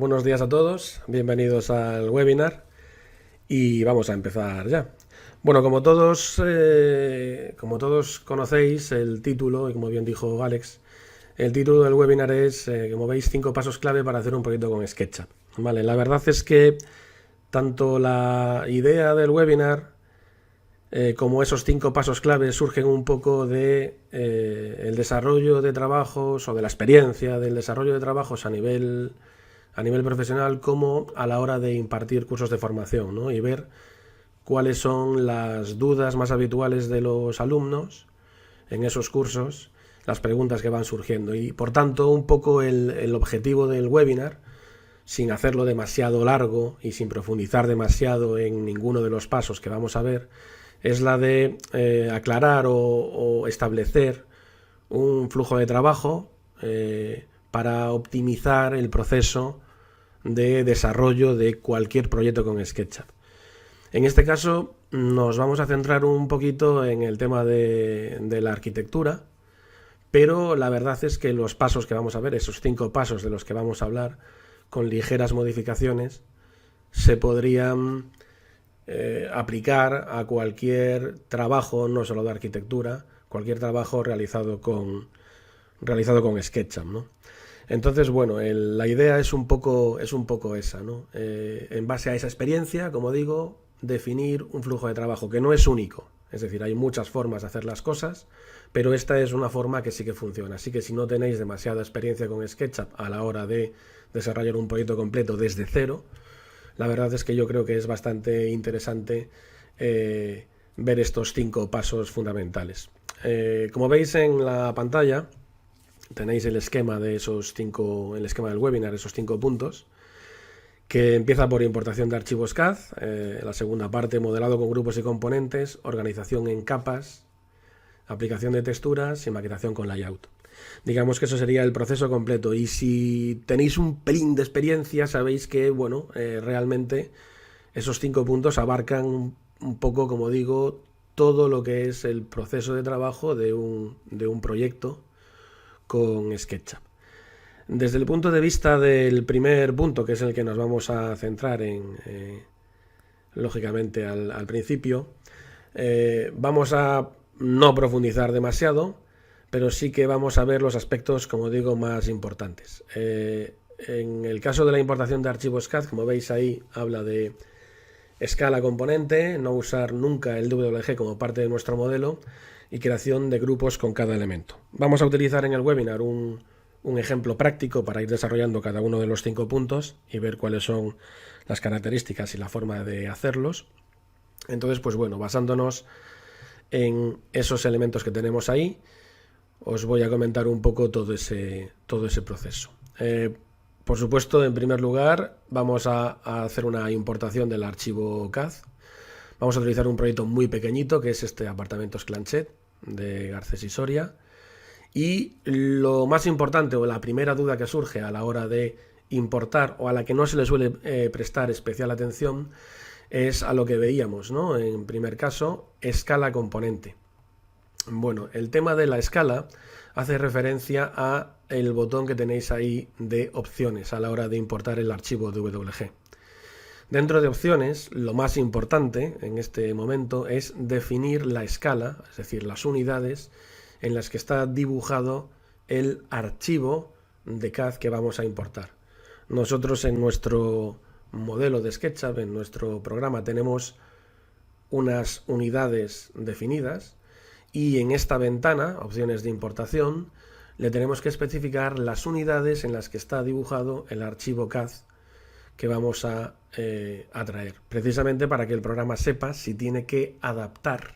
Buenos días a todos, bienvenidos al webinar y vamos a empezar ya. Bueno, como todos conocéis el título, y como bien dijo Alex, el título del webinar es, como veis, 5 pasos clave para hacer un proyecto con SketchUp. Vale, la verdad es que tanto la idea del webinar como esos 5 pasos clave surgen un poco de el desarrollo de trabajos o de la experiencia del desarrollo de trabajos a nivel profesional, como a la hora de impartir cursos de formación, ¿no? Y ver cuáles son las dudas más habituales de los alumnos en esos cursos, las preguntas que van surgiendo. Y por tanto, un poco el objetivo del webinar, sin hacerlo demasiado largo y sin profundizar demasiado en ninguno de los pasos que vamos a ver, es la de aclarar o establecer un flujo de trabajo para optimizar el proceso de desarrollo de cualquier proyecto con SketchUp. En este caso nos vamos a centrar un poquito en el tema de la arquitectura, pero la verdad es que los pasos que vamos a ver, esos 5 pasos de los que vamos a hablar, con ligeras modificaciones, se podrían aplicar a cualquier trabajo, no solo de arquitectura, cualquier trabajo realizado con SketchUp, ¿no? Entonces, bueno, la idea es un poco esa, ¿no? En base a esa experiencia, como digo, definir un flujo de trabajo que no es único. Es decir, hay muchas formas de hacer las cosas, pero esta es una forma que sí que funciona. Así que si no tenéis demasiada experiencia con SketchUp a la hora de desarrollar un proyecto completo desde cero, la verdad es que yo creo que es bastante interesante ver estos 5 pasos fundamentales. Como veis en la pantalla, tenéis el esquema de el esquema del webinar, esos 5 puntos, que empieza por importación de archivos CAD, la segunda parte, modelado con grupos y componentes, organización en capas, aplicación de texturas y maquetación con layout. Digamos que eso sería el proceso completo, y si tenéis un pelín de experiencia sabéis que, bueno, realmente esos 5 puntos abarcan un poco, como digo, todo lo que es el proceso de trabajo de un proyecto con SketchUp. Desde el punto de vista del primer punto, que es el que nos vamos a centrar lógicamente al principio, vamos a no profundizar demasiado, pero sí que vamos a ver los aspectos, como digo, más importantes. En el caso de la importación de archivos CAD, como veis ahí, habla de escala componente, no usar nunca el WG como parte de nuestro modelo, y creación de grupos con cada elemento. Vamos a utilizar en el webinar un ejemplo práctico para ir desarrollando cada uno de los 5 puntos y ver cuáles son las características y la forma de hacerlos. Entonces, pues bueno, basándonos en esos elementos que tenemos ahí, os voy a comentar un poco todo ese proceso. Por supuesto, en primer lugar, vamos a hacer una importación del archivo CAD. Vamos a utilizar un proyecto muy pequeñito, que es este Apartamentos Clanchet de Garcés y Soria. Y lo más importante, o la primera duda que surge a la hora de importar, o a la que no se le suele prestar especial atención, es a lo que veíamos, ¿no? En primer caso, escala componente. Bueno, el tema de la escala hace referencia a el botón que tenéis ahí de opciones a la hora de importar el archivo DWG. Dentro de opciones, lo más importante en este momento es definir la escala, es decir, las unidades en las que está dibujado el archivo de CAD que vamos a importar. Nosotros en nuestro modelo de SketchUp, en nuestro programa, tenemos unas unidades definidas, y en esta ventana, opciones de importación, le tenemos que especificar las unidades en las que está dibujado el archivo CAD que vamos a traer, precisamente para que el programa sepa si tiene que adaptar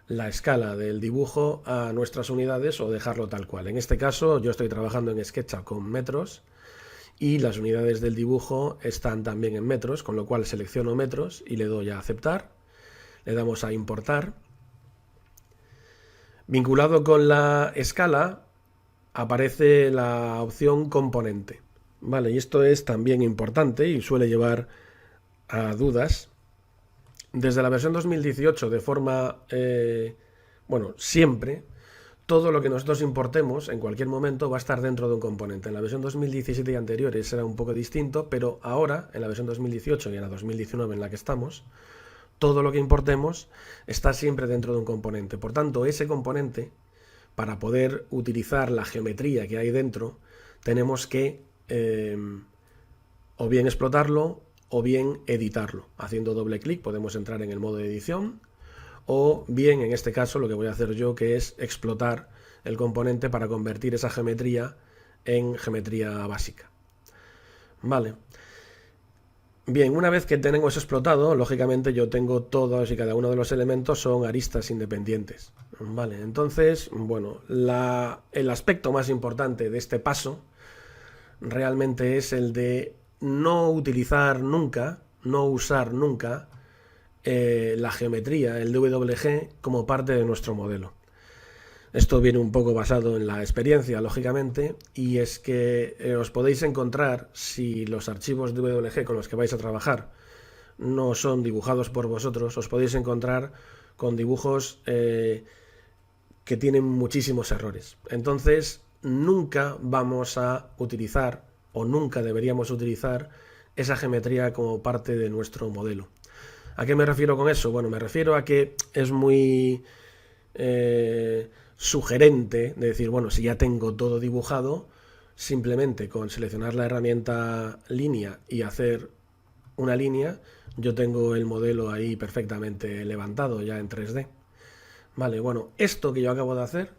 la escala del dibujo a nuestras unidades o dejarlo tal cual. En este caso yo estoy trabajando en SketchUp con metros y las unidades del dibujo están también en metros, con lo cual selecciono metros y le doy a aceptar, le damos a importar. Vinculado con la escala aparece la opción componente. Vale, y esto es también importante y suele llevar a dudas. Desde la versión 2018, de forma, siempre, todo lo que nosotros importemos en cualquier momento va a estar dentro de un componente. En la versión 2017 y anteriores era un poco distinto, pero ahora, en la versión 2018 y en la 2019 en la que estamos, todo lo que importemos está siempre dentro de un componente. Por tanto, ese componente, para poder utilizar la geometría que hay dentro, tenemos que o bien explotarlo o bien editarlo. Haciendo doble clic podemos entrar en el modo de edición, o bien, en este caso, lo que voy a hacer yo, que es explotar el componente para convertir esa geometría en geometría básica. Vale. Bien, una vez que tengo eso explotado, lógicamente yo tengo todos y cada uno de los elementos son aristas independientes. Vale, entonces, bueno, el aspecto más importante de este paso realmente es el de no utilizar nunca, no usar nunca la geometría, el DWG, como parte de nuestro modelo. Esto viene un poco basado en la experiencia, lógicamente, y es que os podéis encontrar, si los archivos DWG con los que vais a trabajar no son dibujados por vosotros, os podéis encontrar con dibujos que tienen muchísimos errores. Entonces, nunca vamos a utilizar, o nunca deberíamos utilizar, esa geometría como parte de nuestro modelo. ¿A qué me refiero con eso? Bueno, me refiero a que es muy sugerente de decir, bueno, si ya tengo todo dibujado, simplemente con seleccionar la herramienta línea y hacer una línea, yo tengo el modelo ahí perfectamente levantado ya en 3D. Vale, bueno, esto que yo acabo de hacer,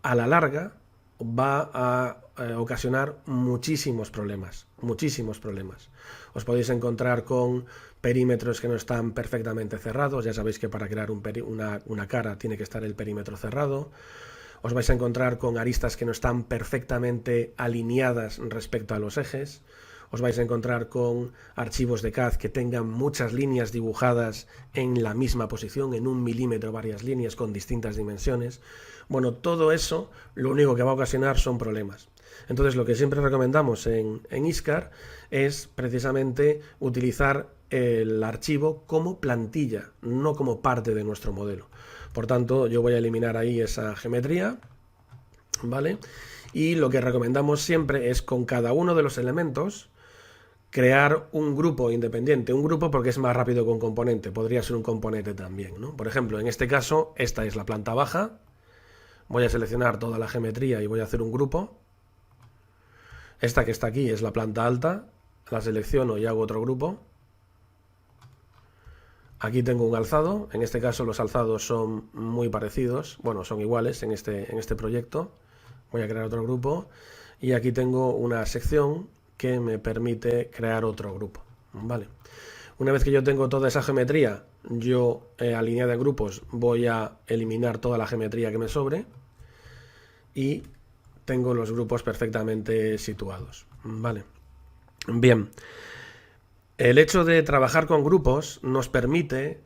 a la larga, va a ocasionar muchísimos problemas, muchísimos problemas. Os podéis encontrar con perímetros que no están perfectamente cerrados. Ya sabéis que para crear una cara tiene que estar el perímetro cerrado. Os vais a encontrar con aristas que no están perfectamente alineadas respecto a los ejes. Os vais a encontrar con archivos de CAD que tengan muchas líneas dibujadas en la misma posición, en 1 milímetro varias líneas con distintas dimensiones. Bueno, todo eso lo único que va a ocasionar son problemas. Entonces, lo que siempre recomendamos en Iscar es precisamente utilizar el archivo como plantilla, no como parte de nuestro modelo. Por tanto, yo voy a eliminar ahí esa geometría, ¿vale? Y lo que recomendamos siempre es con cada uno de los elementos crear un grupo independiente, un grupo porque es más rápido que un componente, podría ser un componente también, ¿no? Por ejemplo, en este caso, esta es la planta baja, voy a seleccionar toda la geometría y voy a hacer un grupo. Esta que está aquí es la planta alta, la selecciono y hago otro grupo. Aquí tengo un alzado, en este caso los alzados son muy parecidos, bueno, son iguales en este proyecto. Voy a crear otro grupo y aquí tengo una sección que me permite crear otro grupo. Vale. Una vez que yo tengo toda esa geometría, yo alineada en grupos voy a eliminar toda la geometría que me sobre y tengo los grupos perfectamente situados. Vale. Bien. El hecho de trabajar con grupos nos permite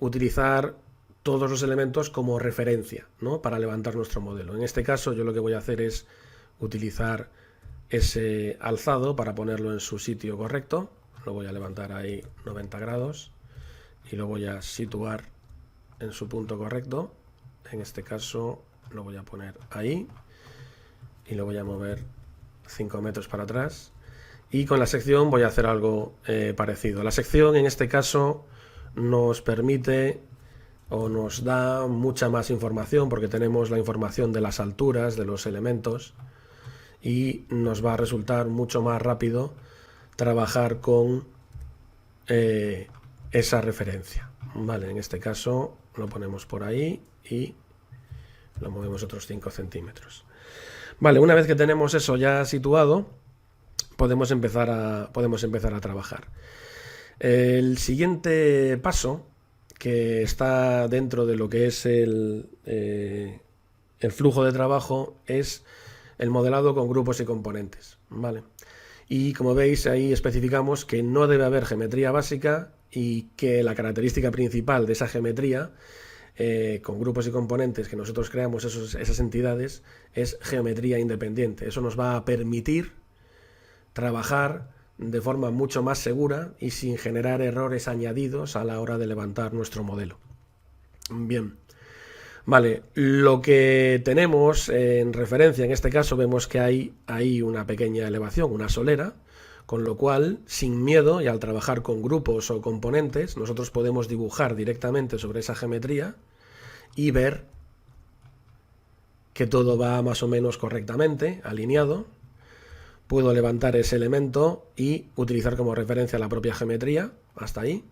utilizar todos los elementos como referencia, ¿no? Para levantar nuestro modelo. En este caso, yo lo que voy a hacer es utilizar ese alzado para ponerlo en su sitio correcto. Lo voy a levantar ahí 90 grados y lo voy a situar en su punto correcto. En este caso lo voy a poner ahí y lo voy a mover 5 metros para atrás. Y con la sección voy a hacer algo parecido. La sección en este caso nos permite o nos da mucha más información porque tenemos la información de las alturas de los elementos y nos va a resultar mucho más rápido trabajar con esa referencia. Vale, en este caso lo ponemos por ahí y lo movemos otros 5 centímetros. Vale, una vez que tenemos eso ya situado, podemos empezar a trabajar. El siguiente paso, que está dentro de lo que es el flujo de trabajo, es el modelado con grupos y componentes, ¿vale? Y como veis, ahí especificamos que no debe haber geometría básica y que la característica principal de esa geometría con grupos y componentes que nosotros creamos esas entidades es geometría independiente. Eso nos va a permitir trabajar de forma mucho más segura y sin generar errores añadidos a la hora de levantar nuestro modelo. Bien, Vale, lo que tenemos en referencia, en este caso, vemos que hay una pequeña elevación, una solera, con lo cual, sin miedo y al trabajar con grupos o componentes, nosotros podemos dibujar directamente sobre esa geometría y ver que todo va más o menos correctamente, alineado. Puedo levantar ese elemento y utilizar como referencia la propia geometría, hasta ahí.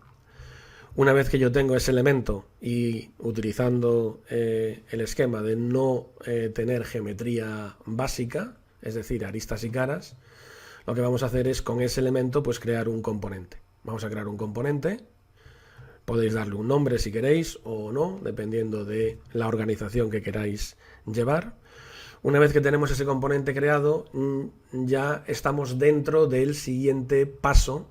Una vez que yo tengo ese elemento y utilizando el esquema de no tener geometría básica, es decir, aristas y caras, lo que vamos a hacer es con ese elemento pues crear un componente. Vamos a crear un componente, podéis darle un nombre si queréis o no, dependiendo de la organización que queráis llevar. Una vez que tenemos ese componente creado, ya estamos dentro del siguiente paso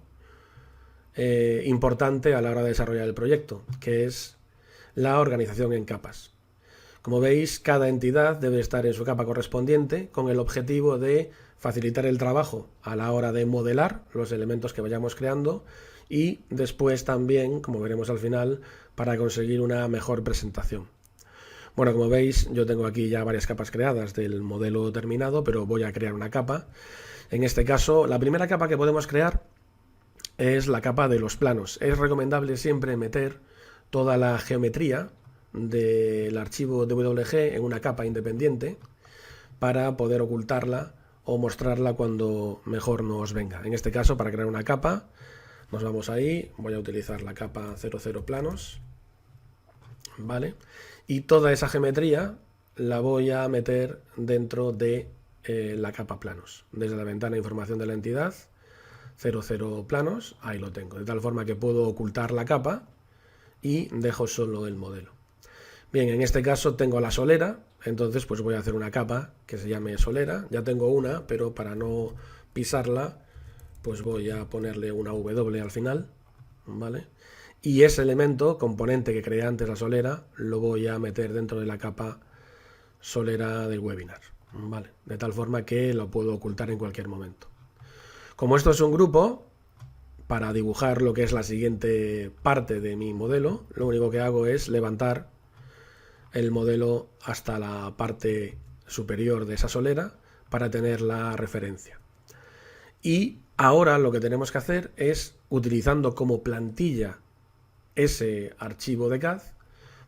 importante a la hora de desarrollar el proyecto, que es la organización en capas. Como veis, cada entidad debe estar en su capa correspondiente con el objetivo de facilitar el trabajo a la hora de modelar los elementos que vayamos creando y después también, como veremos al final, para conseguir una mejor presentación. Bueno, como veis, yo tengo aquí ya varias capas creadas del modelo terminado, pero voy a crear una capa. En este caso, la primera capa que podemos crear es la capa de los planos. Es recomendable siempre meter toda la geometría del archivo DWG en una capa independiente para poder ocultarla o mostrarla cuando mejor nos venga. En este caso, para crear una capa, nos vamos ahí, voy a utilizar la capa 00 planos, ¿vale? Y toda esa geometría la voy a meter dentro de la capa planos, desde la ventana de información de la entidad, 00 planos, ahí lo tengo, de tal forma que puedo ocultar la capa y dejo solo el modelo. Bien, en este caso tengo la solera, entonces pues voy a hacer una capa que se llame solera. Ya tengo una, pero para no pisarla, pues voy a ponerle una W al final, ¿vale? Y ese elemento, componente que creé antes la solera, lo voy a meter dentro de la capa solera del webinar, ¿vale? De tal forma que lo puedo ocultar en cualquier momento. Como esto es un grupo, para dibujar lo que es la siguiente parte de mi modelo, lo único que hago es levantar el modelo hasta la parte superior de esa solera para tener la referencia. Y ahora lo que tenemos que hacer es, utilizando como plantilla ese archivo de CAD,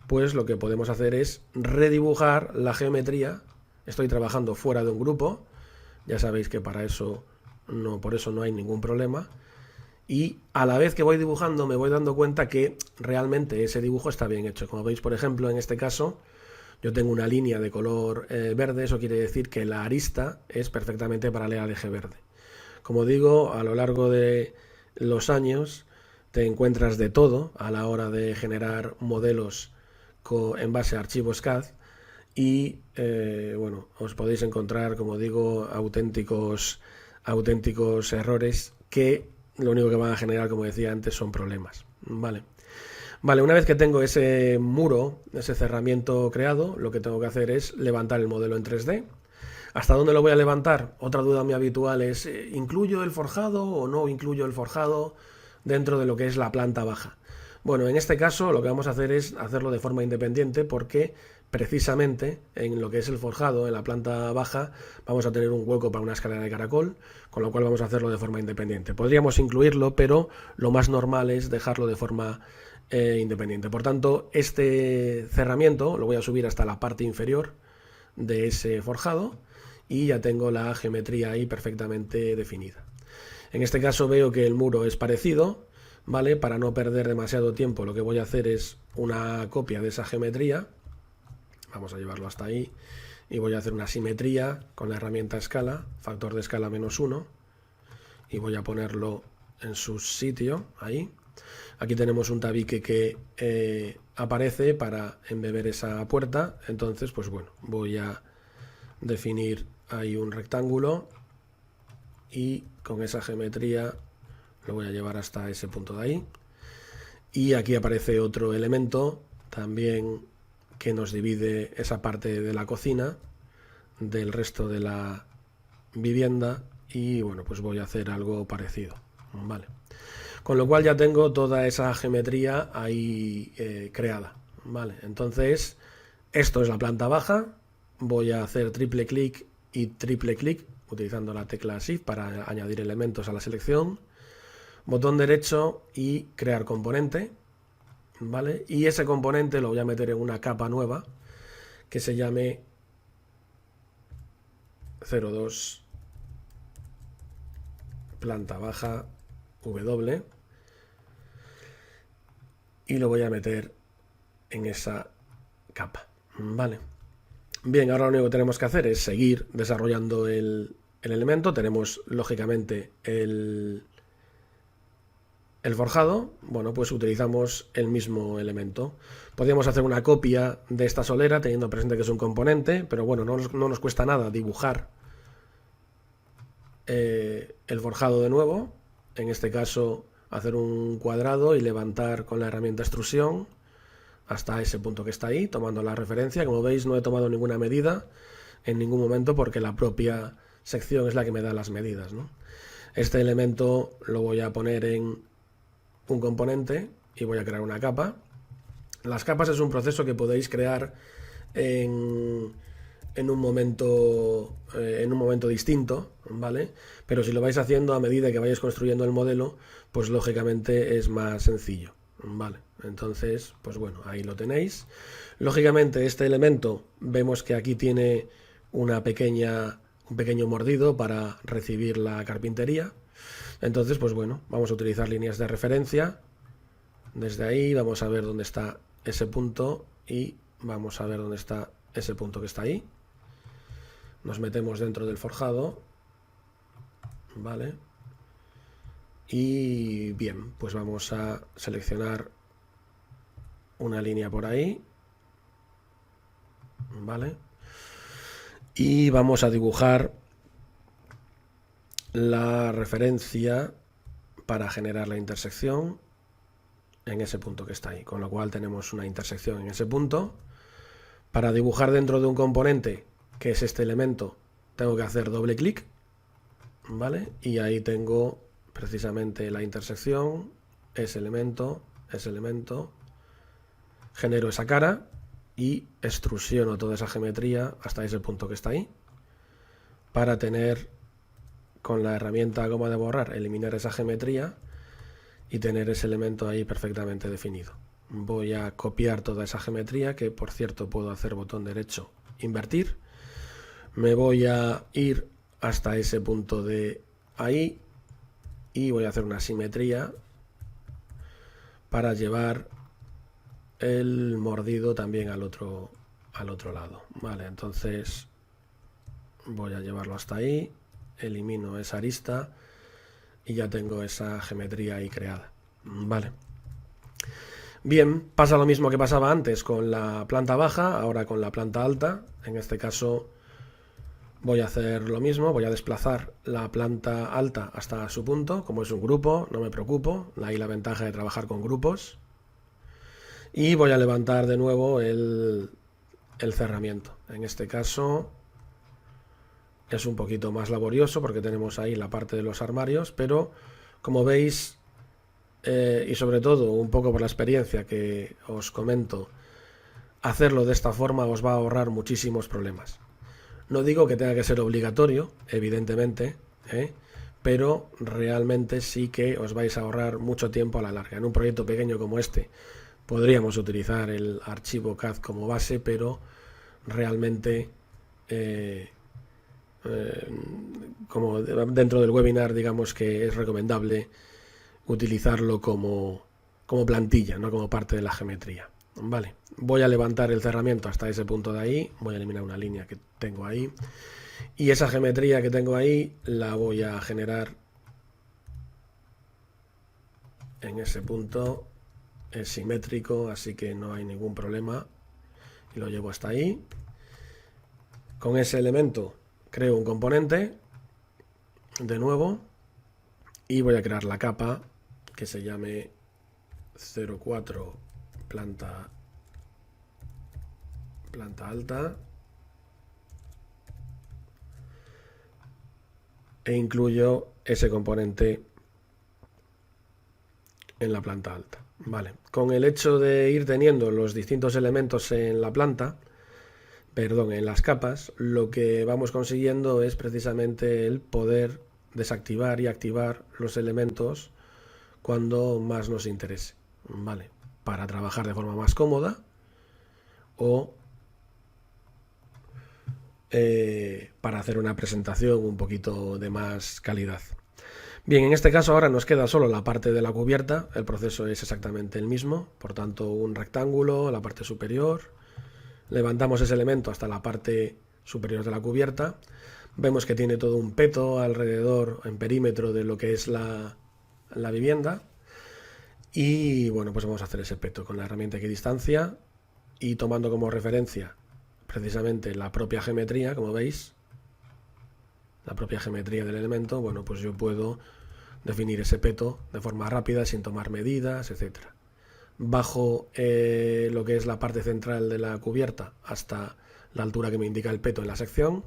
pues lo que podemos hacer es redibujar la geometría. Estoy trabajando fuera de un grupo, ya sabéis que para eso por eso no hay ningún problema. Y a la vez que voy dibujando me voy dando cuenta que realmente ese dibujo está bien hecho. Como veis, por ejemplo, en este caso, yo tengo una línea de color verde, eso quiere decir que la arista es perfectamente paralela al eje verde. Como digo, a lo largo de los años te encuentras de todo a la hora de generar modelos en base a archivos CAD y bueno, os podéis encontrar, como digo, auténticos errores que lo único que van a generar, como decía antes, son problemas. Vale, una vez que tengo ese muro, ese cerramiento creado, lo que tengo que hacer es levantar el modelo en 3D. ¿Hasta dónde lo voy a levantar? Otra duda muy habitual es, ¿incluyo el forjado o no incluyo el forjado dentro de lo que es la planta baja? Bueno, en este caso lo que vamos a hacer es hacerlo de forma independiente porque precisamente en lo que es el forjado, en la planta baja, vamos a tener un hueco para una escalera de caracol, con lo cual vamos a hacerlo de forma independiente. Podríamos incluirlo, pero lo más normal es dejarlo de forma independiente. Por tanto, este cerramiento lo voy a subir hasta la parte inferior de ese forjado y ya tengo la geometría ahí perfectamente definida. En este caso veo que el muro es parecido, ¿vale? Para no perder demasiado tiempo, lo que voy a hacer es una copia de esa geometría. Vamos a llevarlo hasta ahí y voy a hacer una simetría con la herramienta escala, factor de escala -1, y voy a ponerlo en su sitio, ahí. Aquí tenemos un tabique que aparece para embeber esa puerta, entonces pues bueno, voy a definir ahí un rectángulo y con esa geometría lo voy a llevar hasta ese punto de ahí. Y aquí aparece otro elemento también que nos divide esa parte de la cocina del resto de la vivienda y bueno, pues voy a hacer algo parecido, ¿vale? Con lo cual ya tengo toda esa geometría ahí creada, ¿vale? Entonces Esto es la planta baja. Voy a hacer triple clic y triple clic utilizando la tecla Shift para añadir elementos a la selección. Botón derecho y crear componente. ¿Vale? Y ese componente lo voy a meter en una capa nueva que se llame 02 planta baja W y lo voy a meter en esa capa. ¿Vale? Bien, ahora lo único que tenemos que hacer es seguir desarrollando el elemento. Tenemos lógicamente el forjado. Bueno, pues utilizamos el mismo elemento. Podríamos hacer una copia de esta solera teniendo presente que es un componente, pero bueno, no nos cuesta nada dibujar el forjado de nuevo. En este caso, hacer un cuadrado y levantar con la herramienta extrusión hasta ese punto que está ahí, tomando la referencia. Como veis, no he tomado ninguna medida en ningún momento porque la propia sección es la que me da las medidas, ¿no? Este elemento lo voy a poner en un componente y voy a crear una capa. Las capas es un proceso que podéis crear en un momento distinto, ¿vale? Pero si lo vais haciendo a medida que vayáis construyendo el modelo, pues lógicamente es más sencillo, ¿vale? Entonces, pues bueno, ahí lo tenéis. Lógicamente este elemento vemos que aquí tiene un pequeño mordido para recibir la carpintería. Entonces, pues bueno, vamos a utilizar líneas de referencia. Desde ahí vamos a ver dónde está ese punto y vamos a ver dónde está ese punto que está ahí. Nos metemos dentro del forjado. Vale. Y bien, pues vamos a seleccionar una línea por ahí. Vale. Y vamos a dibujar la referencia para generar la intersección en ese punto que está ahí, con lo cual tenemos una intersección en ese punto. Para dibujar dentro de un componente que es este elemento tengo que hacer doble clic, ¿vale? Y ahí tengo precisamente la intersección, ese elemento, genero esa cara y extrusiono toda esa geometría hasta ese punto que está ahí para tener con la herramienta goma de borrar, eliminar esa geometría y tener ese elemento ahí perfectamente definido. Voy a copiar toda esa geometría, que por cierto puedo hacer botón derecho, invertir. Me voy a ir hasta ese punto de ahí y voy a hacer una simetría para llevar el mordido también al otro lado. Vale, entonces voy a llevarlo hasta ahí. Elimino esa arista y ya tengo esa geometría ahí creada. Vale. Bien, pasa lo mismo que pasaba antes con la planta baja, ahora con la planta alta. En este caso voy a hacer lo mismo, voy a desplazar la planta alta hasta su punto. Como es un grupo, no me preocupo. Ahí la ventaja de trabajar con grupos. Y voy a levantar de nuevo el cerramiento. En este caso es un poquito más laborioso porque tenemos ahí la parte de los armarios, pero como veis, y sobre todo un poco por la experiencia que os comento, hacerlo de esta forma os va a ahorrar muchísimos problemas. No digo que tenga que ser obligatorio, evidentemente, pero realmente sí que os vais a ahorrar mucho tiempo a la larga. En un proyecto pequeño como este podríamos utilizar el archivo CAD como base, pero realmente como dentro del webinar digamos que es recomendable utilizarlo como plantilla, no como parte de la geometría. Vale, voy a levantar el cerramiento hasta ese punto de ahí, voy a eliminar una línea que tengo ahí y esa geometría que tengo ahí la voy a generar en ese punto. Es simétrico, así que no hay ningún problema y lo llevo hasta ahí. Con ese elemento creo un componente de nuevo y voy a crear la capa que se llame 04 planta alta e incluyo ese componente en la planta alta. Vale, con el hecho de ir teniendo los distintos elementos en la planta, perdón, en las capas, lo que vamos consiguiendo es precisamente el poder desactivar y activar los elementos cuando más nos interese, ¿vale? Para trabajar de forma más cómoda o para hacer una presentación un poquito de más calidad. Bien, en este caso ahora nos queda solo la parte de la cubierta, el proceso es exactamente el mismo, por tanto un rectángulo, la parte superior, levantamos ese elemento hasta la parte superior de la cubierta, vemos que tiene todo un peto alrededor, en perímetro de lo que es la vivienda, y bueno, pues vamos a hacer ese peto con la herramienta equidistancia y tomando como referencia precisamente la propia geometría, como veis, la propia geometría del elemento, bueno, pues yo puedo definir ese peto de forma rápida sin tomar medidas, etcétera. Bajo lo que es la parte central de la cubierta hasta la altura que me indica el peto en la sección,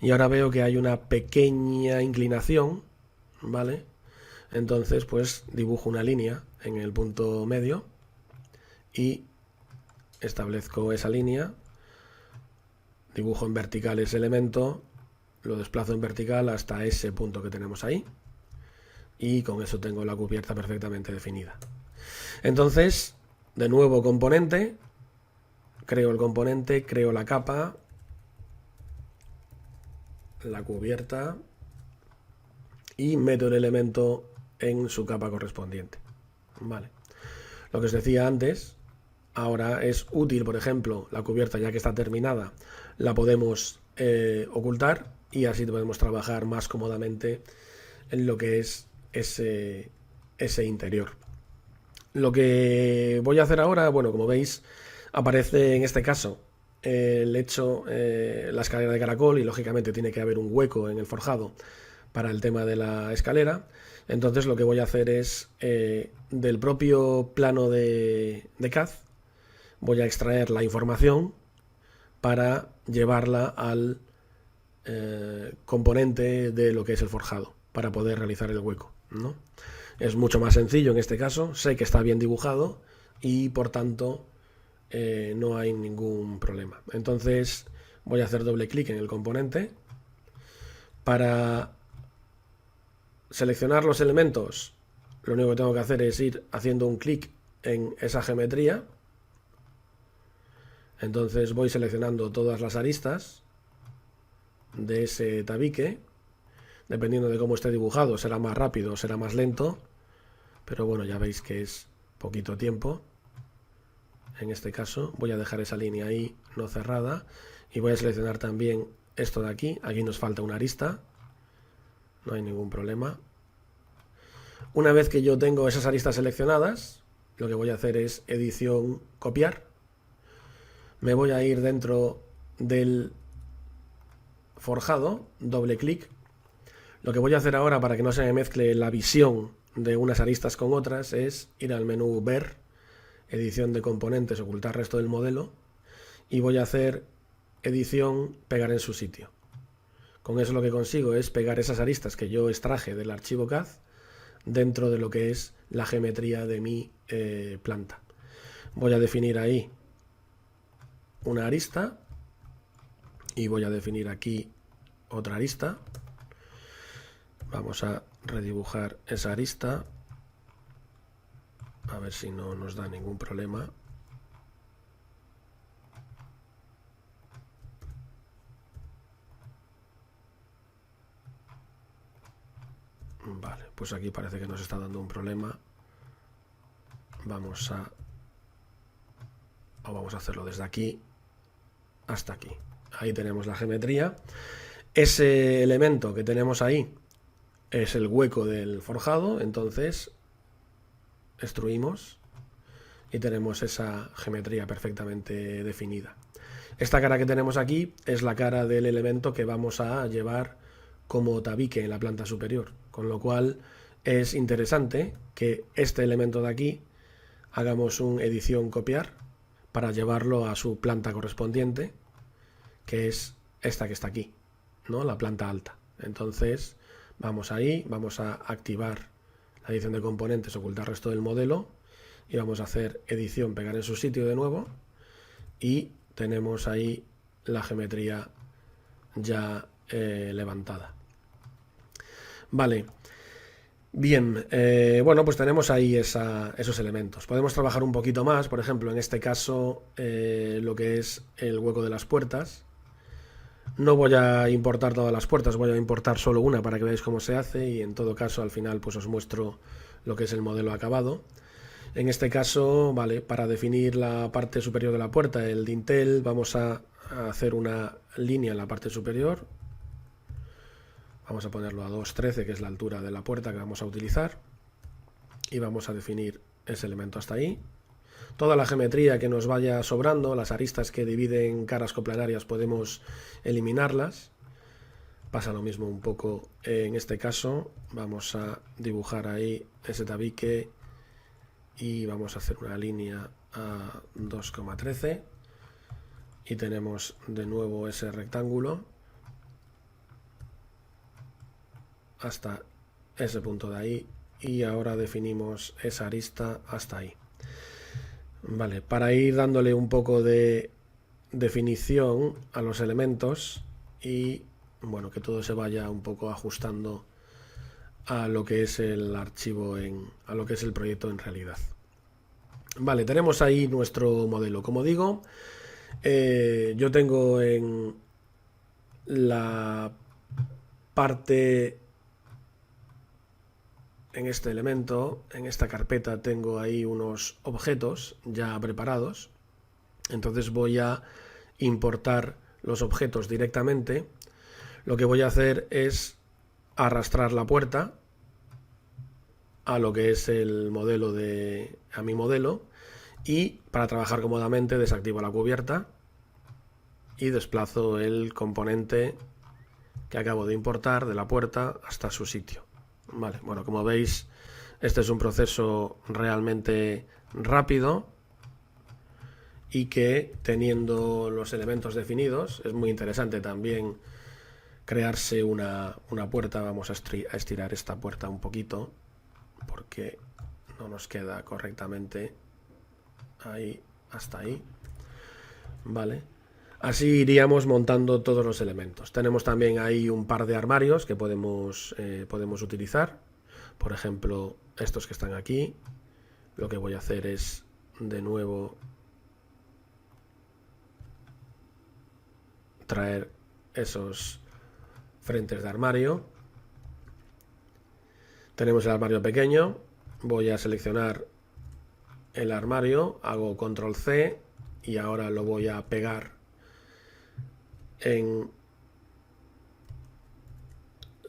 y ahora veo que hay una pequeña inclinación, ¿vale? Entonces pues dibujo una línea en el punto medio y establezco esa línea, dibujo en vertical ese elemento, lo desplazo en vertical hasta ese punto que tenemos ahí y con eso tengo la cubierta perfectamente definida. Entonces, de nuevo componente, creo el componente, creo la capa, la cubierta y meto el elemento en su capa correspondiente. Vale. Lo que os decía antes, ahora es útil, por ejemplo, la cubierta ya que está terminada, la podemos ocultar y así podemos trabajar más cómodamente en lo que es ese interior. Lo que voy a hacer ahora, bueno, como veis, aparece en este caso la escalera de caracol y lógicamente tiene que haber un hueco en el forjado para el tema de la escalera. Entonces lo que voy a hacer es del propio plano de CAD voy a extraer la información para llevarla al componente de lo que es el forjado para poder realizar el hueco, ¿no? Es mucho más sencillo en este caso, sé que está bien dibujado y por tanto no hay ningún problema. Entonces voy a hacer doble clic en el componente para seleccionar los elementos. Lo único que tengo que hacer es ir haciendo un clic en esa geometría. Entonces voy seleccionando todas las aristas de ese tabique. Dependiendo de cómo esté dibujado, será más rápido o será más lento. Pero bueno, ya veis que es poquito tiempo. En este caso voy a dejar esa línea ahí no cerrada. Y voy a seleccionar también esto de aquí. Aquí nos falta una arista. No hay ningún problema. Una vez que yo tengo esas aristas seleccionadas, lo que voy a hacer es edición, copiar. Me voy a ir dentro del forjado, doble clic. Lo que voy a hacer ahora para que no se me mezcle la visión de unas aristas con otras es ir al menú Ver, edición de componentes, ocultar resto del modelo y voy a hacer edición, pegar en su sitio. Con eso lo que consigo es pegar esas aristas que yo extraje del archivo CAD dentro de lo que es la geometría de mi planta. Voy a definir ahí una arista y voy a definir aquí otra arista. Vamos a redibujar esa arista a ver si no nos da ningún problema. Vale, pues aquí parece que nos está dando un problema. Vamos a hacerlo desde aquí hasta aquí. Ahí tenemos la geometría. Ese elemento que tenemos ahí es el hueco del forjado, entonces extruimos y tenemos esa geometría perfectamente definida. Esta cara que tenemos aquí es la cara del elemento que vamos a llevar como tabique en la planta superior, con lo cual es interesante que este elemento de aquí hagamos un edición copiar para llevarlo a su planta correspondiente, que es esta que está aquí, ¿no? La planta alta. Entonces vamos ahí, vamos a activar la edición de componentes, ocultar resto del modelo y vamos a hacer edición, pegar en su sitio de nuevo y tenemos ahí la geometría ya levantada. Vale. Bien, bueno, pues tenemos ahí esos elementos. Podemos trabajar un poquito más, por ejemplo, en este caso, lo que es el hueco de las puertas. No voy a importar todas las puertas, voy a importar solo una para que veáis cómo se hace, y en todo caso al final pues os muestro lo que es el modelo acabado. En este caso, vale, para definir la parte superior de la puerta, el dintel, vamos a hacer una línea en la parte superior. Vamos a ponerlo a 2,13, que es la altura de la puerta que vamos a utilizar. Y vamos a definir ese elemento hasta ahí. Toda la geometría que nos vaya sobrando, las aristas que dividen caras coplanarias, podemos eliminarlas. Pasa lo mismo un poco en este caso. Vamos a dibujar ahí ese tabique y vamos a hacer una línea a 2,13. Y tenemos de nuevo ese rectángulo hasta ese punto de ahí, y ahora definimos esa arista hasta ahí. Vale, para ir dándole un poco de definición a los elementos y bueno, que todo se vaya un poco ajustando a lo que es el archivo, a lo que es el proyecto en realidad. Vale, tenemos ahí nuestro modelo. Como digo, yo tengo en la parte, en este elemento, en esta carpeta, tengo ahí unos objetos ya preparados. Entonces voy a importar los objetos directamente. Lo que voy a hacer es arrastrar la puerta a lo que es el modelo a mi modelo, y para trabajar cómodamente desactivo la cubierta y desplazo el componente que acabo de importar de la puerta hasta su sitio. Vale, bueno, como veis, este es un proceso realmente rápido y que, teniendo los elementos definidos, es muy interesante también crearse una puerta. Vamos a estirar esta puerta un poquito porque no nos queda correctamente ahí, hasta ahí. Vale. Así iríamos montando todos los elementos. Tenemos también ahí un par de armarios que podemos utilizar. Por ejemplo, estos que están aquí. Lo que voy a hacer es, de nuevo, traer esos frentes de armario. Tenemos el armario pequeño. Voy a seleccionar el armario, hago control C y ahora lo voy a pegar en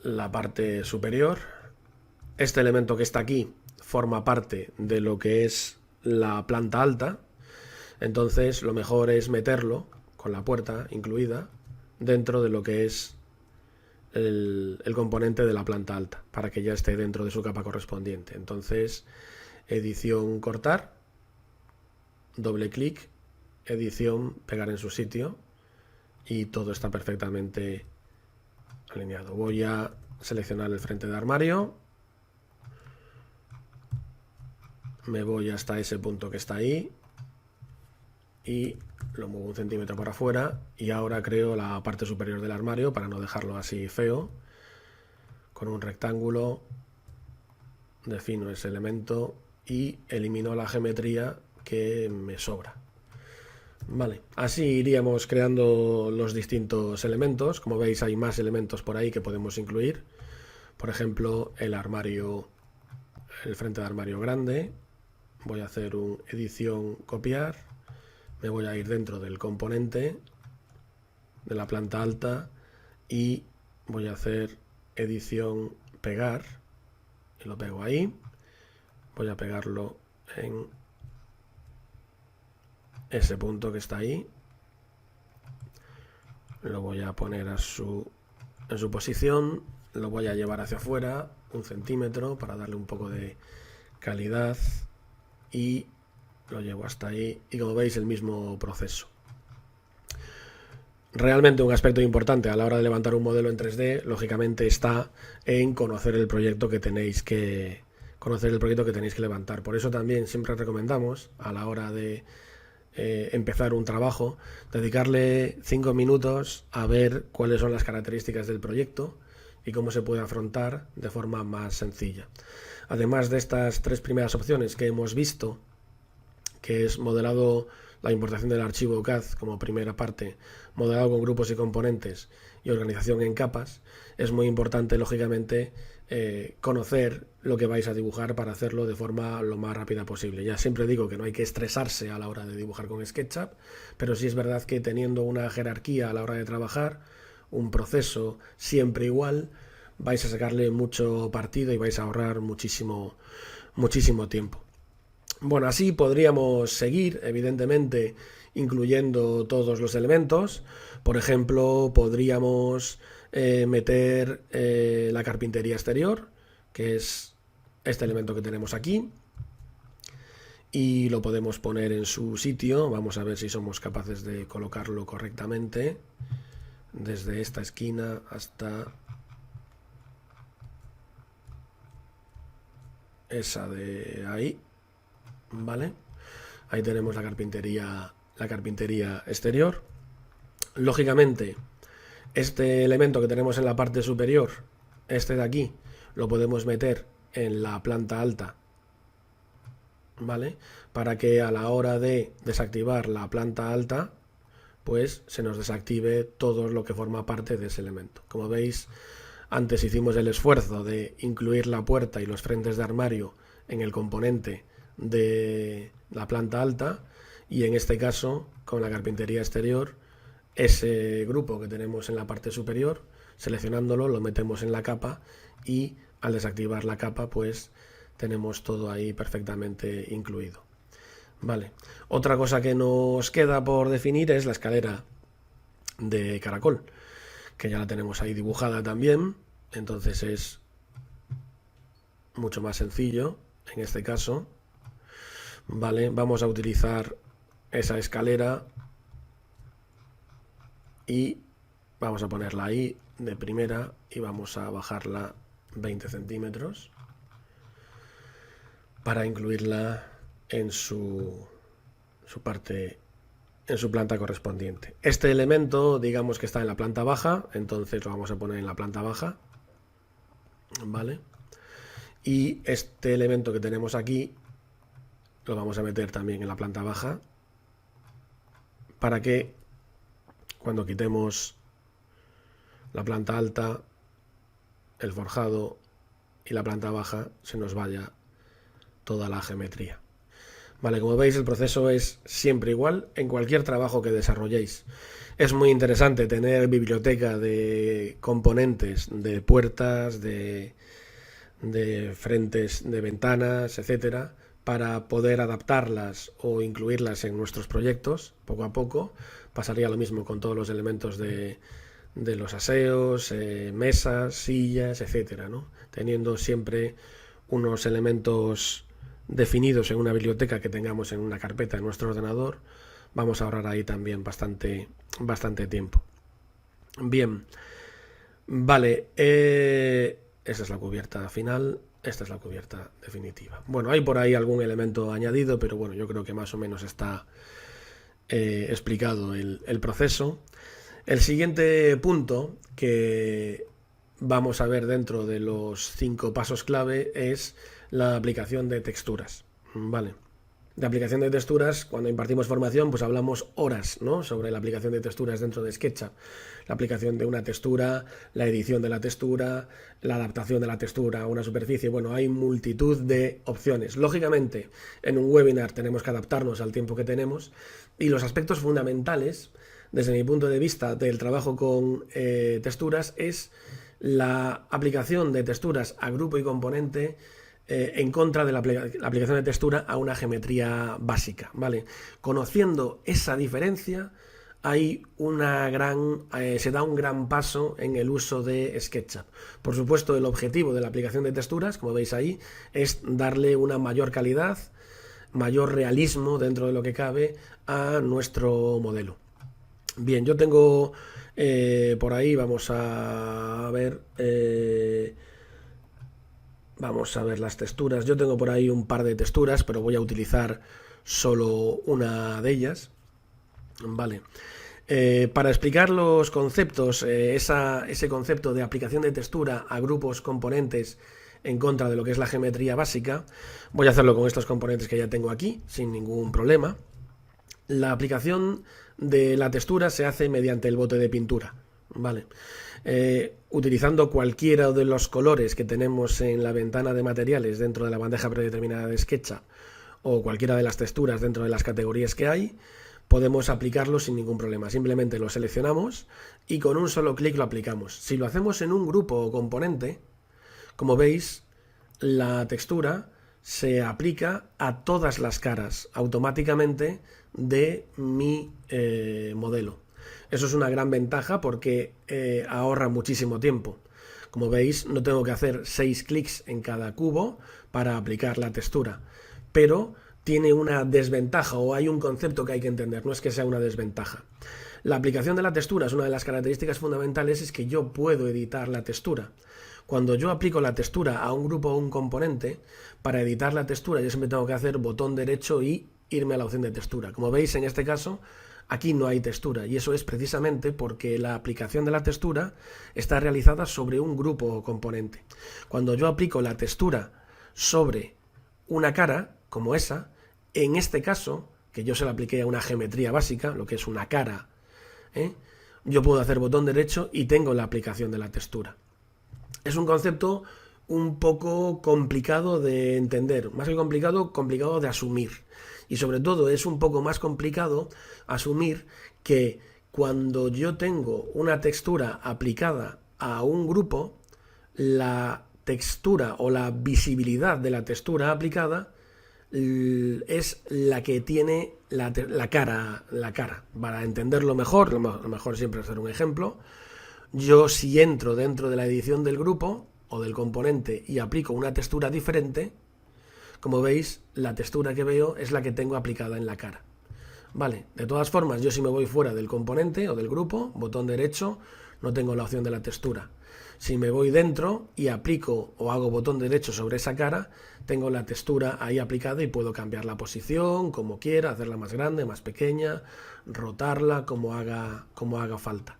la parte superior. Este elemento que está aquí forma parte de lo que es la planta alta, entonces lo mejor es meterlo con la puerta incluida dentro de lo que es el componente de la planta alta, para que ya esté dentro de su capa correspondiente. Entonces, edición, cortar, doble clic, edición, pegar en su sitio, y todo está perfectamente alineado. Voy a seleccionar el frente de armario, me voy hasta ese punto que está ahí y lo muevo 1 centímetro por afuera, y ahora creo la parte superior del armario para no dejarlo así feo. Con un rectángulo defino ese elemento y elimino la geometría que me sobra. Vale, así iríamos creando los distintos elementos. Como veis, hay más elementos por ahí que podemos incluir. Por ejemplo, el armario, el frente de armario grande. Voy a hacer un edición, copiar. Me voy a ir dentro del componente de la planta alta y voy a hacer edición, pegar, y lo pego ahí. Voy a pegarlo en ese punto que está ahí. Lo voy a poner en su posición. Lo voy a llevar hacia afuera 1 centímetro para darle un poco de calidad y lo llevo hasta ahí, y como veis, el mismo proceso. Realmente un aspecto importante a la hora de levantar un modelo en 3D, lógicamente, está en conocer el proyecto que tenéis que levantar. Por eso también siempre recomendamos, a la hora de empezar un trabajo, dedicarle 5 minutos a ver cuáles son las características del proyecto y cómo se puede afrontar de forma más sencilla. Además de estas 3 primeras opciones que hemos visto, que es modelado, la importación del archivo CAD como primera parte, modelado con grupos y componentes y organización en capas, es muy importante, lógicamente, conocer lo que vais a dibujar para hacerlo de forma lo más rápida posible. Ya siempre digo que no hay que estresarse a la hora de dibujar con SketchUp, pero sí es verdad que teniendo una jerarquía a la hora de trabajar, un proceso siempre igual, vais a sacarle mucho partido y vais a ahorrar muchísimo tiempo. Bueno, así podríamos seguir, evidentemente, incluyendo todos los elementos. Por ejemplo, podríamos meter la carpintería exterior, que es este elemento que tenemos aquí, y lo podemos poner en su sitio. Vamos a ver si somos capaces de colocarlo correctamente, desde esta esquina hasta esa de ahí. Vale, ahí tenemos la carpintería exterior. Lógicamente, este elemento que tenemos en la parte superior, este de aquí, lo podemos meter en la planta alta, ¿vale? Para que a la hora de desactivar la planta alta, pues se nos desactive todo lo que forma parte de ese elemento. Como veis, antes hicimos el esfuerzo de incluir la puerta y los frentes de armario en el componente de la planta alta, y en este caso, con la carpintería exterior, ese grupo que tenemos en la parte superior, seleccionándolo, lo metemos en la capa, y al desactivar la capa, pues tenemos todo ahí perfectamente incluido. Vale. Otra cosa que nos queda por definir es la escalera de caracol, que ya la tenemos ahí dibujada también, entonces es mucho más sencillo en este caso. Vale, vamos a utilizar esa escalera y vamos a ponerla ahí de primera y vamos a bajarla 20 centímetros para incluirla en su parte, en su planta correspondiente. Este elemento, digamos que está en la planta baja, entonces lo vamos a poner en la planta baja, ¿vale? Y este elemento que tenemos aquí lo vamos a meter también en la planta baja, para que cuando quitemos la planta alta, el forjado y la planta baja, se nos vaya toda la geometría. Vale, como veis, el proceso es siempre igual en cualquier trabajo que desarrolléis. Es muy interesante tener biblioteca de componentes, de puertas, de frentes de ventanas, etcétera, para poder adaptarlas o incluirlas en nuestros proyectos poco a poco. Pasaría lo mismo con todos los elementos de los aseos, mesas, sillas, etcétera, ¿no? Teniendo siempre unos elementos definidos en una biblioteca que tengamos en una carpeta en nuestro ordenador, vamos a ahorrar ahí también bastante tiempo. Bien, vale, esta es la cubierta final. Esta es la cubierta definitiva. Bueno, hay por ahí algún elemento añadido, pero bueno, yo creo que más o menos está explicado el proceso. El siguiente punto que vamos a ver dentro de los 5 pasos clave es la aplicación de texturas. Vale. De aplicación de texturas, cuando impartimos formación, pues hablamos horas, ¿no?, sobre la aplicación de texturas dentro de SketchUp. La aplicación de una textura, la edición de la textura, la adaptación de la textura a una superficie. Bueno, hay multitud de opciones. Lógicamente, en un webinar tenemos que adaptarnos al tiempo que tenemos, y los aspectos fundamentales, desde mi punto de vista, del trabajo con texturas es la aplicación de texturas a grupo y componente, en contra de la aplicación de textura a una geometría básica, ¿vale? Conociendo esa diferencia, hay se da un gran paso en el uso de SketchUp. Por supuesto, el objetivo de la aplicación de texturas, como veis ahí, es darle una mayor calidad, mayor realismo dentro de lo que cabe a nuestro modelo. Bien, yo tengo por ahí, vamos a ver... Vamos a ver las texturas. Yo tengo por ahí un par de texturas, pero voy a utilizar solo una de ellas. Vale. Para explicar los conceptos, ese concepto de aplicación de textura a grupos componentes en contra de lo que es la geometría básica, voy a hacerlo con estos componentes que ya tengo aquí, sin ningún problema. La aplicación de la textura se hace mediante el bote de pintura, ¿vale? Utilizando cualquiera de los colores que tenemos en la ventana de materiales dentro de la bandeja predeterminada de SketchUp o cualquiera de las texturas dentro de las categorías que hay, podemos aplicarlo sin ningún problema. Simplemente lo seleccionamos y con un solo clic lo aplicamos. Si lo hacemos en un grupo o componente, como veis, la textura se aplica a todas las caras automáticamente de mi modelo. Eso es una gran ventaja porque ahorra muchísimo tiempo. Como veis, no tengo que hacer 6 clics en cada cubo para aplicar la textura, pero tiene una desventaja, o hay un concepto que hay que entender, no es que sea una desventaja. La aplicación de la textura es una de las características fundamentales, es que yo puedo editar la textura. Cuando yo aplico la textura a un grupo o un componente, para editar la textura yo siempre tengo que hacer botón derecho y irme a la opción de textura. Como veis, en este caso, aquí no hay textura, y eso es precisamente porque la aplicación de la textura está realizada sobre un grupo o componente. Cuando yo aplico la textura sobre una cara, como esa, en este caso, que yo se la apliqué a una geometría básica, lo que es una cara, yo puedo hacer botón derecho y tengo la aplicación de la textura. Es un concepto un poco complicado de entender, más que complicado, complicado de asumir. Y sobre todo es un poco más complicado asumir que cuando yo tengo una textura aplicada a un grupo, la textura o la visibilidad de la textura aplicada es la que tiene la cara. Para entenderlo mejor, lo mejor siempre es hacer un ejemplo. Yo, si entro dentro de la edición del grupo o del componente y aplico una textura diferente, como veis, la textura que veo es la que tengo aplicada en la cara. Vale, de todas formas, yo si me voy fuera del componente o del grupo, botón derecho, no tengo la opción de la textura. Si me voy dentro y aplico o hago botón derecho sobre esa cara, tengo la textura ahí aplicada y puedo cambiar la posición como quiera, hacerla más grande, más pequeña, rotarla como haga falta.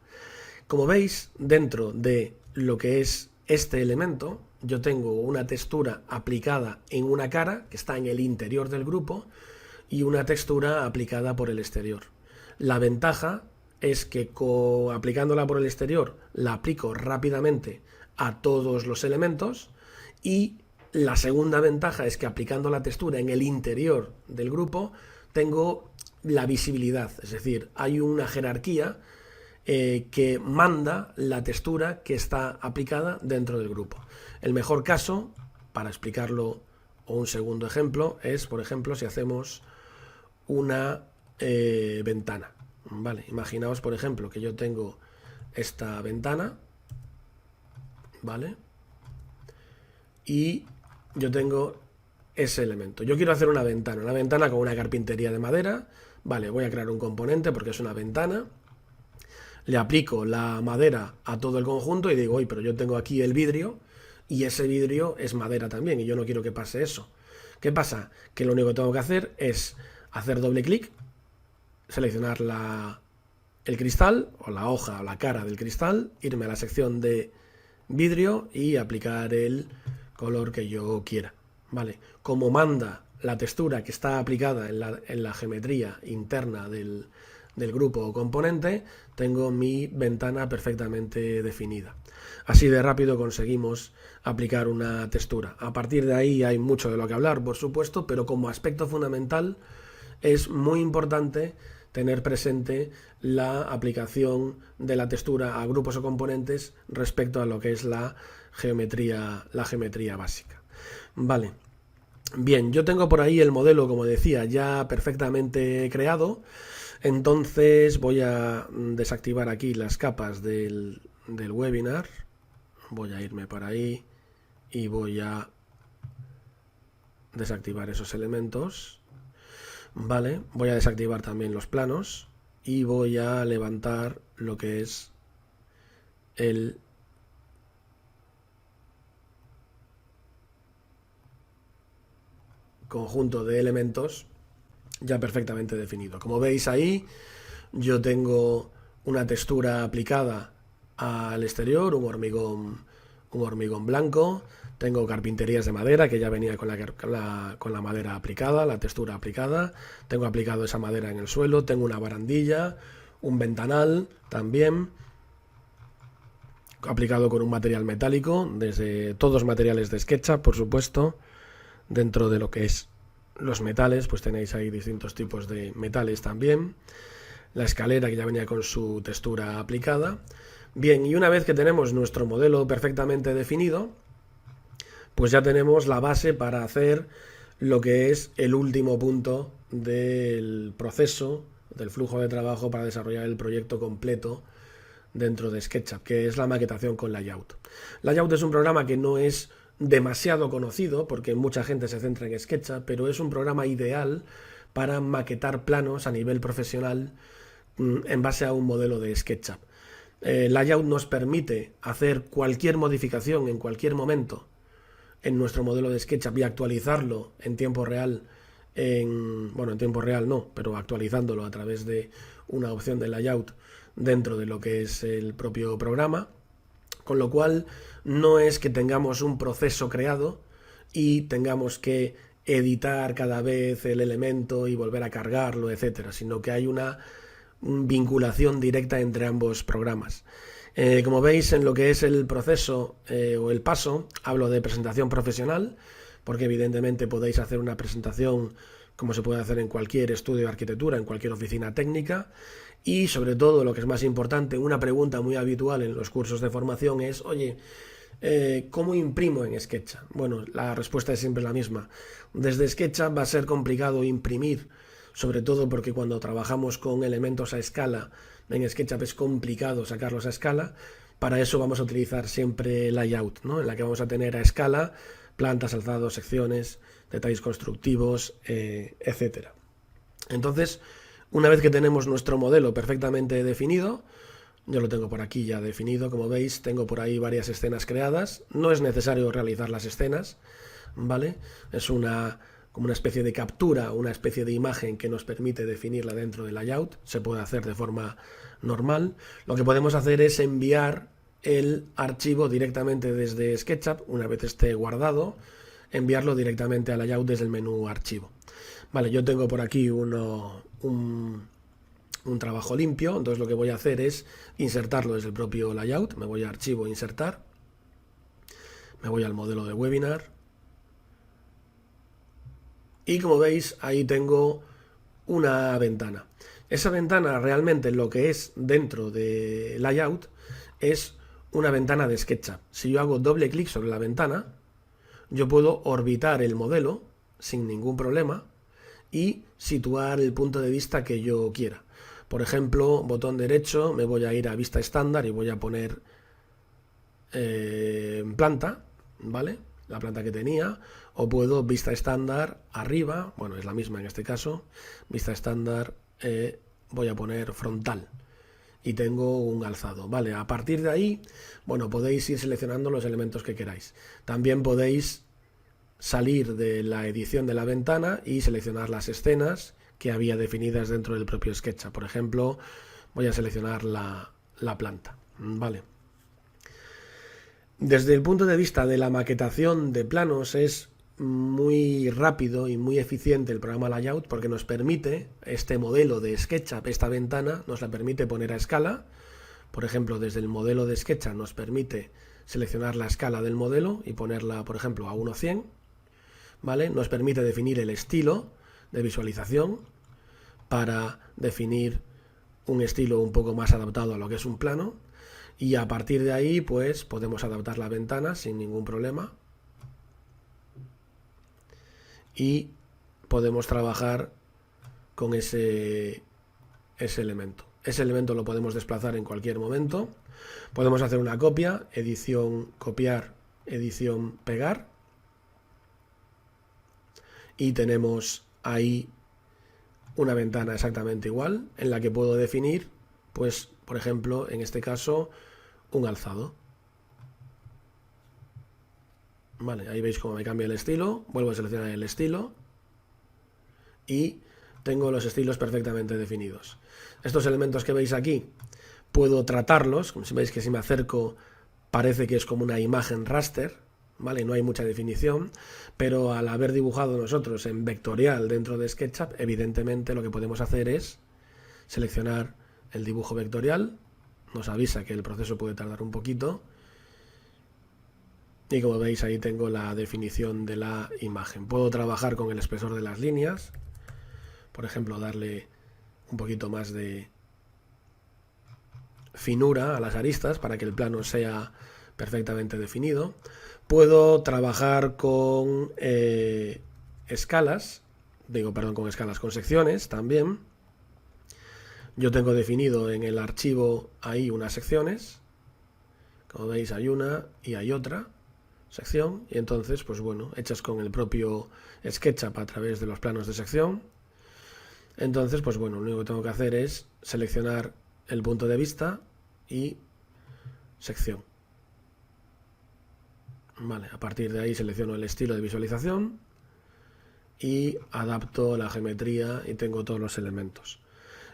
Como veis, dentro de lo que es este elemento, yo tengo una textura aplicada en una cara que está en el interior del grupo y una textura aplicada por el exterior. La ventaja es que aplicándola por el exterior la aplico rápidamente a todos los elementos, y la segunda ventaja es que aplicando la textura en el interior del grupo tengo la visibilidad, es decir, hay una jerarquía que manda la textura que está aplicada dentro del grupo. El mejor caso, para explicarlo, o un segundo ejemplo, es, por ejemplo, si hacemos una ventana. Vale, imaginaos, por ejemplo, que yo tengo esta ventana, ¿vale? Y yo tengo ese elemento. Yo quiero hacer una ventana con una carpintería de madera. Vale, voy a crear un componente porque es una ventana. Le aplico la madera a todo el conjunto y digo, oye, pero yo tengo aquí el vidrio y ese vidrio es madera también y yo no quiero que pase eso. ¿Qué pasa? Que lo único que tengo que hacer es hacer doble clic, seleccionar el cristal o la hoja o la cara del cristal, irme a la sección de vidrio y aplicar el color que yo quiera. ¿Vale? Como manda la textura que está aplicada en la geometría interna del grupo o componente, tengo mi ventana perfectamente definida. Así de rápido conseguimos aplicar una textura. A partir de ahí hay mucho de lo que hablar, por supuesto, pero como aspecto fundamental es muy importante tener presente la aplicación de la textura a grupos o componentes respecto a lo que es la geometría básica. Vale. Bien, yo tengo por ahí el modelo, como decía, ya perfectamente creado. Entonces voy a desactivar aquí las capas del webinar. Voy a irme para ahí y voy a desactivar esos elementos. Vale, voy a desactivar también los planos y voy a levantar lo que es el conjunto de elementos ya perfectamente definido. Como veis ahí, yo tengo una textura aplicada al exterior, un hormigón blanco, tengo carpinterías de madera que ya venía con la madera aplicada, la textura aplicada, tengo aplicado esa madera en el suelo, tengo una barandilla, un ventanal también, aplicado con un material metálico, desde todos materiales de SketchUp, por supuesto. Dentro de lo que es los metales, pues tenéis ahí distintos tipos de metales también. La escalera que ya venía con su textura aplicada. Bien, y una vez que tenemos nuestro modelo perfectamente definido, pues ya tenemos la base para hacer lo que es el último punto del proceso, del flujo de trabajo para desarrollar el proyecto completo dentro de SketchUp, que es la maquetación con Layout. Layout es un programa que no es demasiado conocido, porque mucha gente se centra en SketchUp, pero es un programa ideal para maquetar planos a nivel profesional en base a un modelo de SketchUp. Layout nos permite hacer cualquier modificación en cualquier momento en nuestro modelo de SketchUp y actualizarlo en tiempo real, en tiempo real no, pero actualizándolo a través de una opción de Layout dentro de lo que es el propio programa, con lo cual no es que tengamos un proceso creado y tengamos que editar cada vez el elemento y volver a cargarlo, etcétera, sino que hay una vinculación directa entre ambos programas. Como veis, en lo que es el proceso o el paso, hablo de presentación profesional, porque evidentemente podéis hacer una presentación como se puede hacer en cualquier estudio de arquitectura, en cualquier oficina técnica, y sobre todo, lo que es más importante, una pregunta muy habitual en los cursos de formación es, oye, ¿cómo imprimo en SketchUp? Bueno, la respuesta es siempre la misma. Desde SketchUp va a ser complicado imprimir, sobre todo porque cuando trabajamos con elementos a escala, en SketchUp es complicado sacarlos a escala. Para eso vamos a utilizar siempre Layout, ¿no? En la que vamos a tener a escala plantas, alzados, secciones, detalles constructivos, etcétera. Entonces, una vez que tenemos nuestro modelo perfectamente definido, yo lo tengo por aquí ya definido, como veis, tengo por ahí varias escenas creadas. No es necesario realizar las escenas, ¿vale? Es como una especie de captura, una especie de imagen que nos permite definirla dentro del layout. Se puede hacer de forma normal. Lo que podemos hacer es enviar el archivo directamente desde SketchUp, una vez esté guardado, enviarlo directamente al layout desde el menú archivo. Vale, yo tengo por aquí un trabajo limpio, entonces lo que voy a hacer es insertarlo desde el propio layout. Me voy a archivo, insertar, me voy al modelo de webinar y como veis ahí tengo una ventana. Esa ventana realmente lo que es dentro de layout es una ventana de SketchUp. Si yo hago doble clic sobre la ventana, yo puedo orbitar el modelo sin ningún problema y situar el punto de vista que yo quiera. Por ejemplo, botón derecho, me voy a ir a vista estándar y voy a poner planta, ¿vale? La planta que tenía, o puedo vista estándar arriba, bueno, es la misma en este caso, vista estándar, voy a poner frontal y tengo un alzado, ¿vale? A partir de ahí, bueno, podéis ir seleccionando los elementos que queráis. También podéis salir de la edición de la ventana y seleccionar las escenas que había definidas dentro del propio SketchUp. Por ejemplo, voy a seleccionar la planta, ¿vale? Desde el punto de vista de la maquetación de planos es muy rápido y muy eficiente el programa Layout porque nos permite, este modelo de SketchUp, esta ventana, nos la permite poner a escala. Por ejemplo, desde el modelo de SketchUp nos permite seleccionar la escala del modelo y ponerla, por ejemplo, a 1:100, ¿vale? Nos permite definir el estilo de visualización para definir un estilo un poco más adaptado a lo que es un plano. Y a partir de ahí, pues, podemos adaptar la ventana sin ningún problema. Y podemos trabajar con ese elemento. Ese elemento lo podemos desplazar en cualquier momento. Podemos hacer una copia, edición, copiar, edición, pegar. Y tenemos ahí una ventana exactamente igual, en la que puedo definir, pues, por ejemplo, en este caso, un alzado. Vale, ahí veis cómo me cambia el estilo. Vuelvo a seleccionar el estilo y tengo los estilos perfectamente definidos. Estos elementos que veis aquí puedo tratarlos, como si veis que si me acerco parece que es como una imagen raster, ¿vale? No hay mucha definición, pero al haber dibujado nosotros en vectorial dentro de SketchUp, evidentemente lo que podemos hacer es seleccionar el dibujo vectorial, nos avisa que el proceso puede tardar un poquito, y como veis ahí tengo la definición de la imagen. Puedo trabajar con el espesor de las líneas, por ejemplo darle un poquito más de finura a las aristas para que el plano sea perfectamente definido. Puedo trabajar con con secciones también. Yo tengo definido en el archivo ahí unas secciones, como veis hay una y hay otra sección, y entonces pues bueno, hechas con el propio SketchUp a través de los planos de sección. Entonces pues bueno, lo único que tengo que hacer es seleccionar el punto de vista y sección. Vale, a partir de ahí selecciono el estilo de visualización y adapto la geometría y tengo todos los elementos.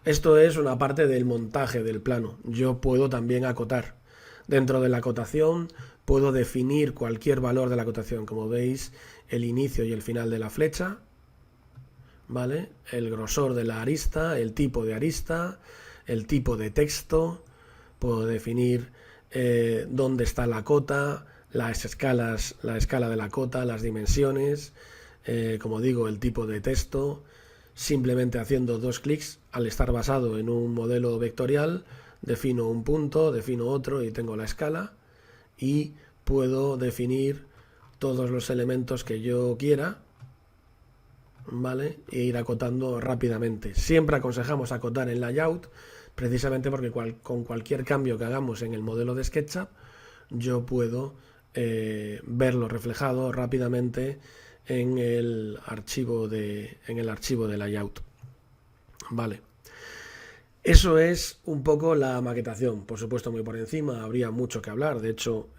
Esto es una parte del montaje del plano. Yo puedo también acotar. Dentro de la acotación puedo definir cualquier valor de la acotación. Como veis, el inicio y el final de la flecha, ¿vale? El grosor de la arista, el tipo de arista, el tipo de texto. Puedo definir dónde está la cota, las escalas, la escala de la cota, las dimensiones, como digo, el tipo de texto. Simplemente haciendo dos clics, al estar basado en un modelo vectorial, defino un punto, defino otro y tengo la escala, y puedo definir todos los elementos que yo quiera, ¿vale? E ir acotando rápidamente. Siempre aconsejamos acotar en layout, precisamente porque con cualquier cambio que hagamos en el modelo de SketchUp, yo puedo verlo reflejado rápidamente en el archivo de layout. Vale. Eso es un poco la maquetación. Por supuesto, muy por encima, habría mucho que hablar. De hecho,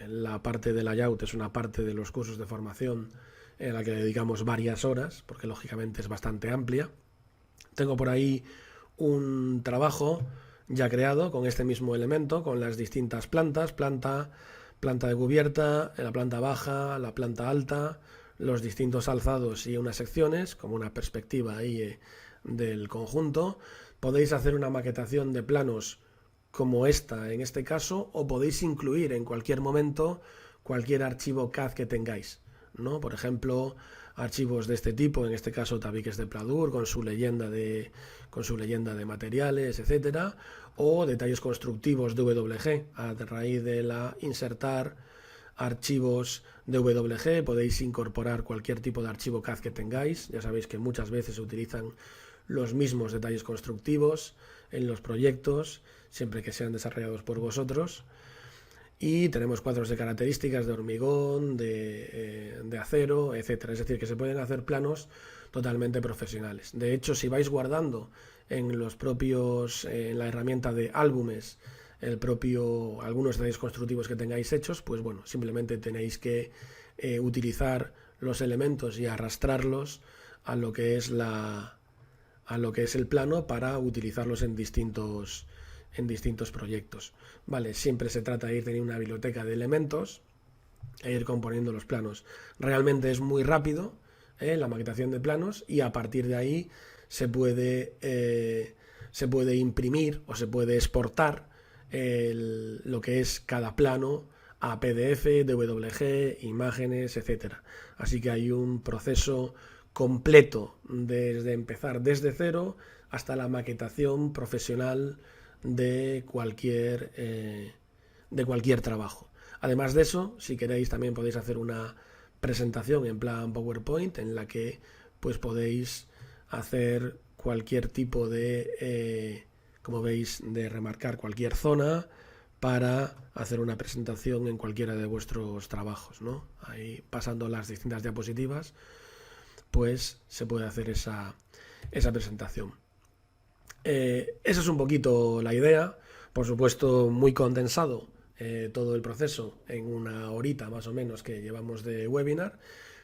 la parte de layout es una parte de los cursos de formación en la que dedicamos varias horas, porque lógicamente es bastante amplia. Tengo por ahí un trabajo ya creado con este mismo elemento, con las distintas plantas, planta de cubierta, la planta baja, la planta alta, los distintos alzados y unas secciones, como una perspectiva ahí del conjunto. Podéis hacer una maquetación de planos como esta en este caso, o podéis incluir en cualquier momento cualquier archivo CAD que tengáis, ¿no? Por ejemplo, archivos de este tipo, en este caso tabiques de Pladur con su leyenda de materiales, etcétera, o detalles constructivos de WG a raíz de la insertar archivos de WG. Podéis incorporar cualquier tipo de archivo CAD que tengáis. Ya sabéis que muchas veces se utilizan los mismos detalles constructivos en los proyectos, siempre que sean desarrollados por vosotros. Y tenemos cuadros de características de hormigón, de acero, etcétera. Es decir, que se pueden hacer planos totalmente profesionales. De hecho, si vais guardando en la herramienta de álbumes, algunos detalles constructivos que tengáis hechos, pues bueno, simplemente tenéis que utilizar los elementos y arrastrarlos a lo que es el plano para utilizarlos en distintos proyectos. Vale, siempre se trata de ir teniendo una biblioteca de elementos e ir componiendo los planos. Realmente es muy rápido la maquetación de planos, y a partir de ahí se puede imprimir o se puede exportar lo que es cada plano a PDF, DWG, imágenes, etcétera. Así que hay un proceso completo desde empezar desde cero hasta la maquetación profesional de cualquier trabajo. Además de eso, si queréis, también podéis hacer una presentación en plan PowerPoint en la que pues podéis hacer cualquier tipo de, como veis, de remarcar cualquier zona para hacer una presentación en cualquiera de vuestros trabajos, ¿no? Ahí, pasando las distintas diapositivas, pues se puede hacer esa presentación. Esa es un poquito la idea. Por supuesto, muy condensado todo el proceso en una horita más o menos que llevamos de webinar,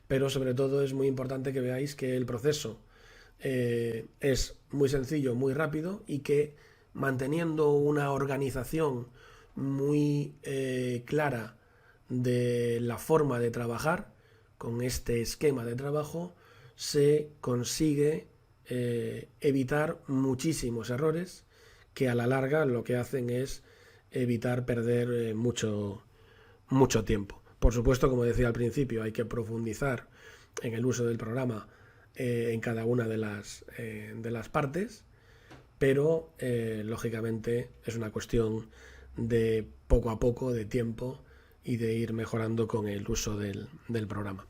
pero sobre todo es muy importante que veáis que el proceso es muy sencillo, muy rápido y que manteniendo una organización muy clara de la forma de trabajar, con este esquema de trabajo, se consigue evitar muchísimos errores que a la larga lo que hacen es evitar perder mucho tiempo. Por supuesto, como decía al principio, hay que profundizar en el uso del programa en cada una de las partes, pero lógicamente es una cuestión de poco a poco, de tiempo y de ir mejorando con el uso del programa.